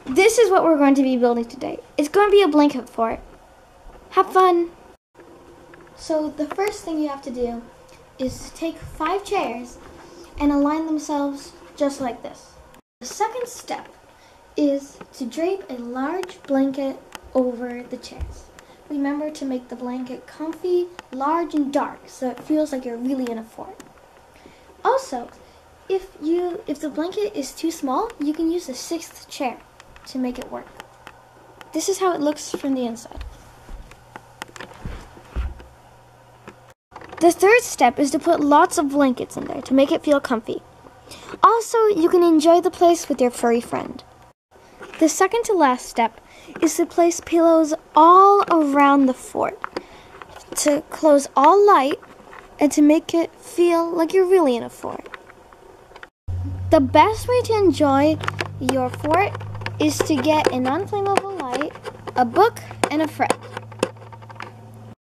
This is what we're going to be building today. It's going to be a blanket fort. Have fun! So the first thing you have to do is to take 5 chairs and align themselves just like this. The second step is to drape a large blanket over the chairs. Remember to make the blanket comfy, large, and dark so it feels like you're really in a fort. Also, if the blanket is too small, you can use the 6th chair to make it work. This is how it looks from the inside. The third step is to put lots of blankets in there to make it feel comfy. Also, you can enjoy the place with your furry friend. The second to last step is to place pillows all around the fort to close all light and to make it feel like you're really in a fort. The best way to enjoy your fort is to get a non-flammable light, a book, and a friend.